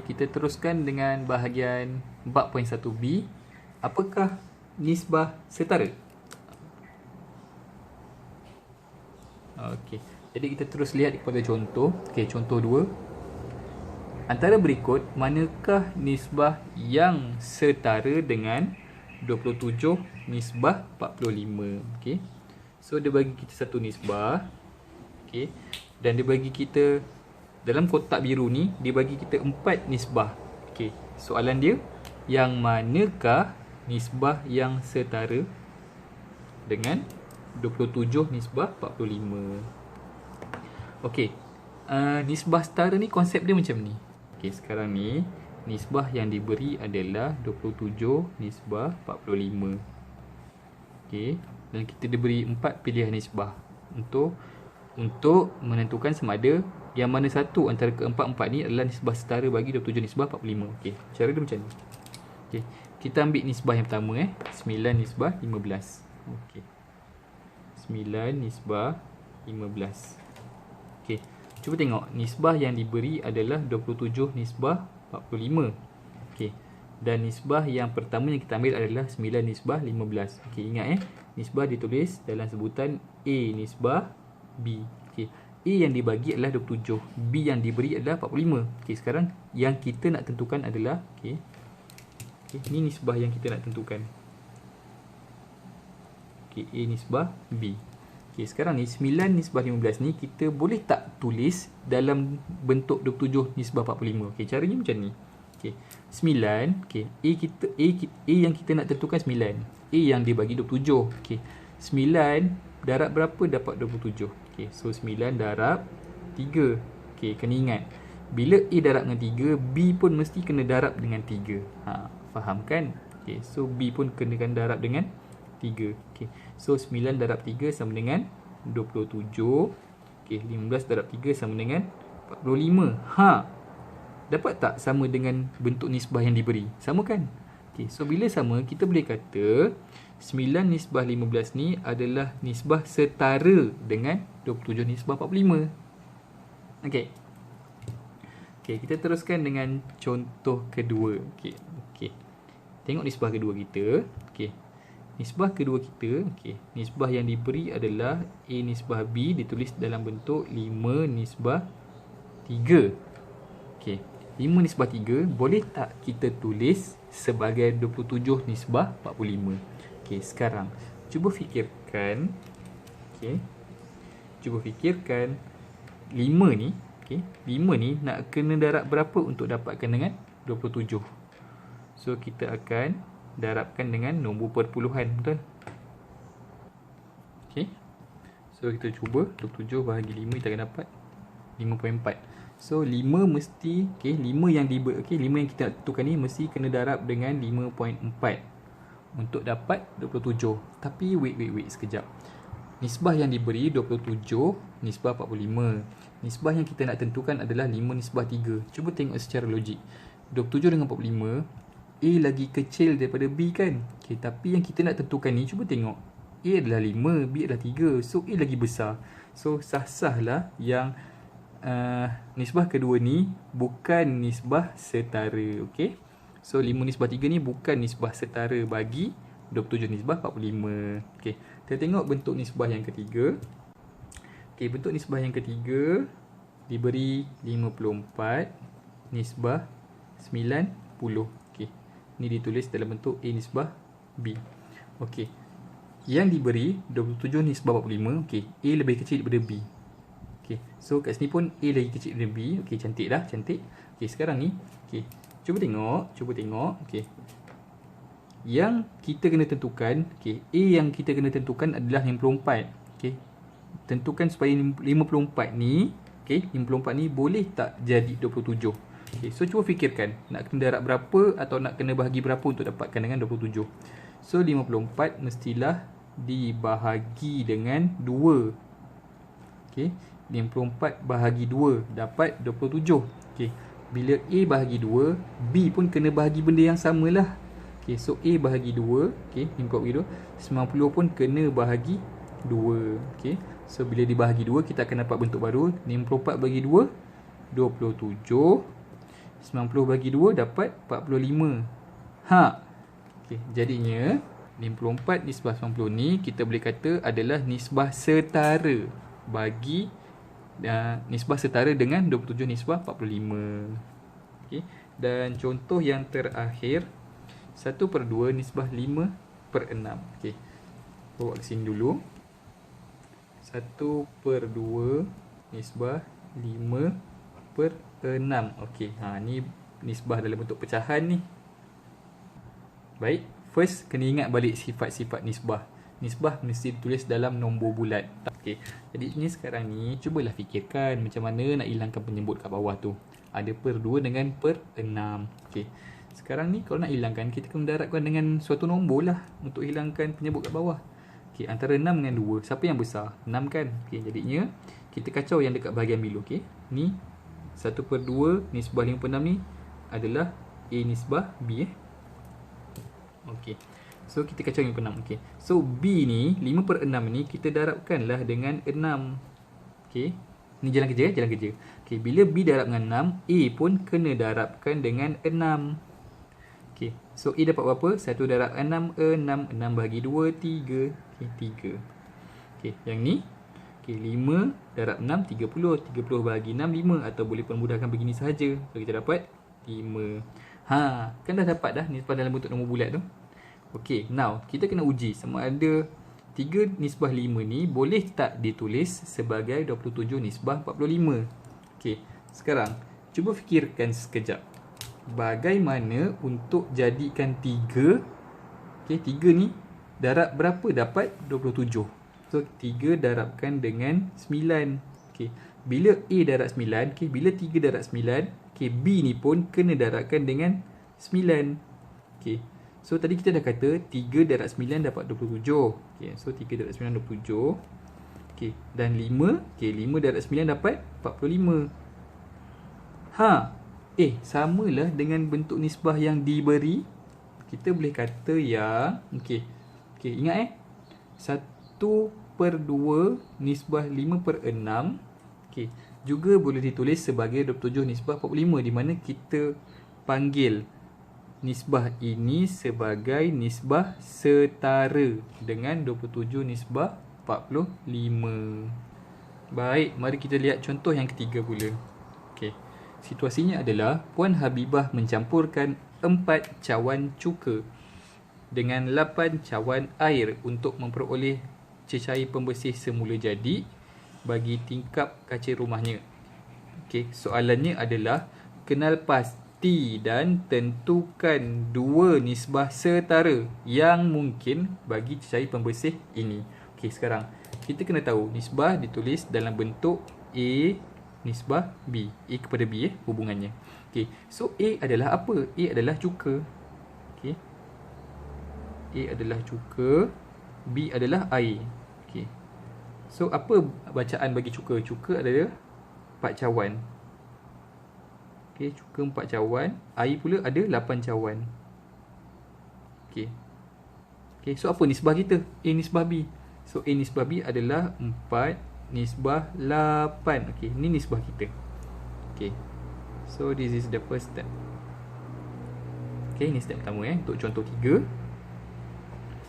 kita teruskan dengan bahagian 4.1b. Apakah nisbah setara? Okey, jadi kita terus lihat kepada contoh. Okey, contoh 2. Antara berikut, manakah nisbah yang setara dengan 27 nisbah 45? Okey. So dia bagi kita satu nisbah. Okey. Dan dia bagi kita dalam kotak biru ni, dia bagi kita 4 nisbah. Okey. Soalan dia, yang manakah nisbah yang setara dengan 27 nisbah 45? Okey. Nisbah setara ni konsep dia macam ni. Okey, sekarang ni nisbah yang diberi adalah 27 nisbah 45. Okey, dan kita diberi 4 pilihan nisbah untuk menentukan sama ada yang mana satu antara keempat-empat ni adalah nisbah setara bagi 27 nisbah 45. Okey, cara dia macam ni. Okey, kita ambil nisbah yang pertama 9 nisbah 15. Okey. 9 nisbah 15. Okey, cuba tengok nisbah yang diberi adalah 27 nisbah 45. Okey, dan nisbah yang pertama yang kita ambil adalah 9 nisbah 15. Okey, ingat nisbah ditulis dalam sebutan A nisbah B. Okey, A yang dibagi adalah 27, B yang diberi adalah 45. Okey, sekarang yang kita nak tentukan adalah ni nisbah yang kita nak tentukan. Okey, A nisbah B. Okey, sekarang ni 9 nisbah 15 ni kita boleh tak tulis dalam bentuk 27 nisbah 45? Okey, caranya macam ni. Okey, 9, okey, A yang kita nak tentukan 9. A yang dia bagi 27. Okey, 9 darab berapa dapat 27? Okey, so 9 darab 3. Okey, kena ingat, bila A darab dengan 3, B pun mesti kena darab dengan 3. Faham kan? Okey, so B pun kenakan darab dengan 3. Okey, so 9 darab 3 sama dengan 27. Okey, 15 darab 3 sama dengan 45. Dapat tak sama dengan bentuk nisbah yang diberi? Sama kan? Okey, so bila sama, kita boleh kata 9 nisbah 15 ni adalah nisbah setara dengan 27 nisbah 45. Okey. Okey, kita teruskan dengan contoh kedua. Okey. Tengok nisbah kedua kita. Okey. Nisbah kedua kita, nisbah yang diberi adalah A nisbah B ditulis dalam bentuk 5 nisbah 3. Okey, 5 nisbah 3 boleh tak kita tulis sebagai 27 nisbah 45? Okey, sekarang cuba fikirkan. Cuba fikirkan 5 ni, 5 ni nak kena darab berapa untuk dapatkan dengan 27? So kita akan darabkan dengan nombor perpuluhan, betul? Okey. So kita cuba 27 bahagi 5 kita akan dapat 5.4. So 5 mesti 5 yang 5 yang kita tentukan ni mesti kena darab dengan 5.4 untuk dapat 27. Tapi wait sekejap. Nisbah yang diberi 27 nisbah 45. Nisbah yang kita nak tentukan adalah 5 nisbah 3. Cuba tengok secara logik. 27 dengan 45, A lagi kecil daripada B kan? Okey, tapi yang kita nak tentukan ni, cuba tengok. A adalah 5, B adalah 3. So A lagi besar. So sah-sah lah yang nisbah kedua ni bukan nisbah setara. Okey. So 5 nisbah 3 ni bukan nisbah setara bagi 27 nisbah 45. Okey, kita tengok bentuk nisbah yang ketiga. Okey, bentuk nisbah yang ketiga diberi 54 nisbah 90. Okey, ni ditulis dalam bentuk A nisbah B. Okey, yang diberi 27 nisbah 45. Okey, A lebih kecil daripada B. Okey, so kat sini pun A lagi kecil daripada B. Okey, cantik dah, cantik. Okey, sekarang ni, okey, cuba tengok. Okey, yang kita kena tentukan, okey, A yang kita kena tentukan adalah 54. Okey, tentukan supaya 54 ni, okey, 54 ni boleh tak jadi 27? Okey, so cuba fikirkan, nak kena darab berapa atau nak kena bahagi berapa untuk dapatkan dengan 27? So 54 mestilah dibahagi dengan 2. Okey, 54 bahagi 2 dapat 27. Okey, bila A bahagi 2, B pun kena bahagi benda yang samalah. Okey, so A bahagi 2, okey, 54 bahagi 2, 90 pun kena bahagi 2. Okey, so bila dibahagi 2 kita akan dapat bentuk baru. 54 bagi 2, 27. 90 bagi 2 dapat 45. Okey, jadinya 54 nisbah 90 ni kita boleh kata adalah nisbah setara bagi nisbah setara dengan 27 nisbah 45. Okey, dan contoh yang terakhir 1/2 nisbah 5/6. Okey, bawa ke sini dulu. 1/2 nisbah 5/6. Okey, ni nisbah dalam bentuk pecahan ni. Baik, first kena ingat balik sifat-sifat nisbah. Nisbah mesti ditulis dalam nombor bulat. Okey, jadi ni sekarang ni cubalah fikirkan macam mana nak hilangkan penyebut kat bawah tu. Ada per 2 dengan per 6. Okey, sekarang ni kalau nak hilangkan, kita kena darabkan dengan suatu nombor lah untuk hilangkan penyebut kat bawah. Okey, antara 6 dengan 2, siapa yang besar? 6 kan? Okey, jadinya kita kacau yang dekat bahagian bilu. Okey, ni 1/2 nisbah 5/6 ni adalah A nisbah B. Okey, so kita kacau 5/6. Okey, so B ni 5/6 ni kita darabkanlah dengan 6. Okey, ni jalan kerja, jalan kerja. Okey, bila B darab dengan 6, A pun kena darabkan dengan 6. Okey, so A dapat berapa? 1 darab 6, 6. 6 bagi 2, 3. Okey, 3. Okey, yang ni okey, 5 darab 6, 30. 30 bagi 6, 5. Atau boleh permudahkan begini sahaja. So kita dapat 5. Kan dah dapat dah nisbah dalam bentuk nombor bulat tu. Okey, now kita kena uji sama ada 3 nisbah 5 ni boleh tak ditulis sebagai 27 nisbah 45. Okey, sekarang cuba fikirkan sekejap. Bagaimana untuk jadikan 3? Okey, 3 ni darab berapa dapat 27? So 3 darabkan dengan 9. Okey, bila A darab 9, okey, bila 3 darab 9, okey, B ni pun kena darabkan dengan 9. Okey, so tadi kita dah kata 3 darab 9 dapat 27. Okey, so 3 darab 9 27. Okey, dan 5, okey, 5 darab 9 dapat 45. Samalah dengan bentuk nisbah yang diberi. Kita boleh kata yang okey, ingat 1/2 nisbah 5/6 okey, juga boleh ditulis sebagai 27 nisbah 45, di mana kita panggil nisbah ini sebagai nisbah setara dengan 27 nisbah 45. Baik, mari kita lihat contoh yang ketiga pula. Okey, situasinya adalah Puan Habibah mencampurkan 4 cawan cuka dengan 8 cawan air untuk memperoleh cecair pembersih semula jadi bagi tingkap kaca rumahnya. Okey, soalannya adalah kenal pasti dan tentukan 2 nisbah setara yang mungkin bagi cecair pembersih ini. Okey, sekarang kita kena tahu nisbah ditulis dalam bentuk A nisbah B. A kepada B hubungannya. Okey, so A adalah apa? A adalah cuka. Okey, A adalah cuka, B adalah air. Okey, so apa bacaan bagi cuka? Cuka adalah 4 cawan. Okey, cuka 4 cawan, air pula ada 8 cawan. Okey. Okey, so apa nisbah kita? A nisbah B. So A nisbah B adalah 4 nisbah 8. Okey, ni nisbah kita. Okey, so this is the first step. Okey, ni step pertama untuk contoh 3.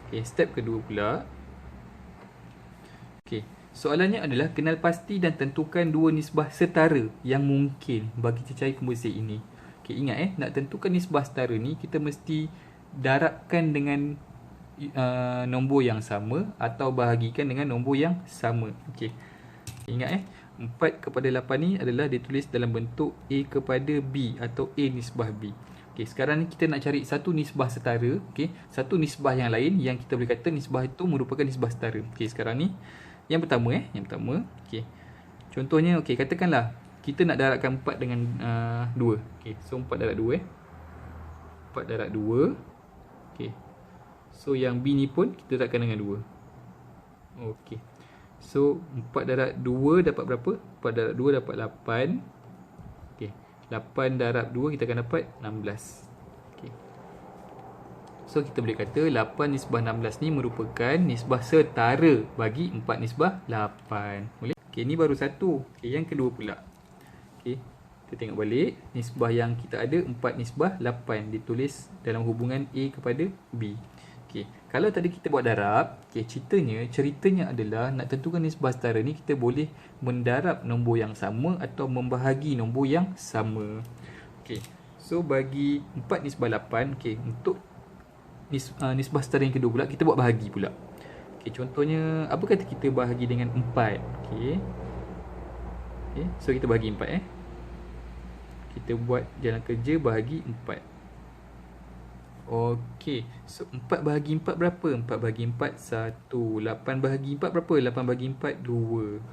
Okey, step kedua pula. Okey, soalannya adalah kenal pasti dan tentukan 2 nisbah setara yang mungkin bagi cecair pembersih ini. Okey, ingat nak tentukan nisbah setara ni kita mesti darabkan dengan nombor yang sama atau bahagikan dengan nombor yang sama. Okey, ingat 4/8 ni adalah ditulis dalam bentuk A kepada B atau A nisbah B. Okey, sekarang ni kita nak cari satu nisbah setara. Okey, satu nisbah yang lain yang kita boleh kata nisbah itu merupakan nisbah setara. Okey, sekarang ni yang pertama yang pertama. Okey, contohnya okey, katakanlah kita nak darabkan 4 dengan 2. Okey, so 4 darab 2 4 darab 2. Okey, so yang B ni pun kita darabkan dengan 2. Okey, so 4 darab 2 dapat berapa? 4 darab 2 dapat 8. Okey, 8 darab 2 kita akan dapat 16. Okey, so kita boleh kata 8 nisbah 16 ni merupakan nisbah setara bagi 4 nisbah 8. Boleh? Okey, ni baru satu. Okey, yang kedua pula. Okey, Kita tengok balik, nisbah yang kita ada 4 nisbah 8 ditulis dalam hubungan A kepada B. Okey, kalau tadi kita buat darab, okey, ceritanya adalah nak tentukan nisbah setara ni kita boleh mendarab nombor yang sama atau membahagi nombor yang sama. Okey, so bagi 4 nisbah 8, okey, untuk nisbah setara yang kedua pula kita buat bahagi pula. Okey, contohnya apa kata kita bahagi dengan 4. Okey. Okey, so kita bahagi 4 Kita buat jalan kerja bahagi 4. Okey, so 4 bahagi 4 berapa? 4 bahagi 4 1. 8 bahagi 4 berapa? 8 bahagi 4 2.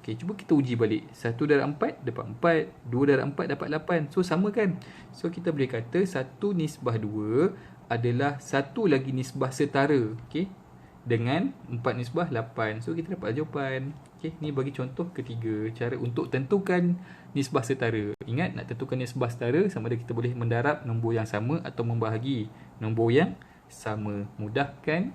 Okey, cuba kita uji balik. 1 darab 4 dapat 4, 2 darab 4 dapat 8. So sama kan? So kita boleh kata 1 nisbah 2 adalah 1 lagi nisbah setara, okey, dengan 4 nisbah 8. So kita dapat jawapan. Okey, ni bagi contoh ketiga, cara untuk tentukan nisbah setara. Ingat, nak tentukan nisbah setara sama ada kita boleh mendarab nombor yang sama atau membahagi nombor yang sama. Mudah kan?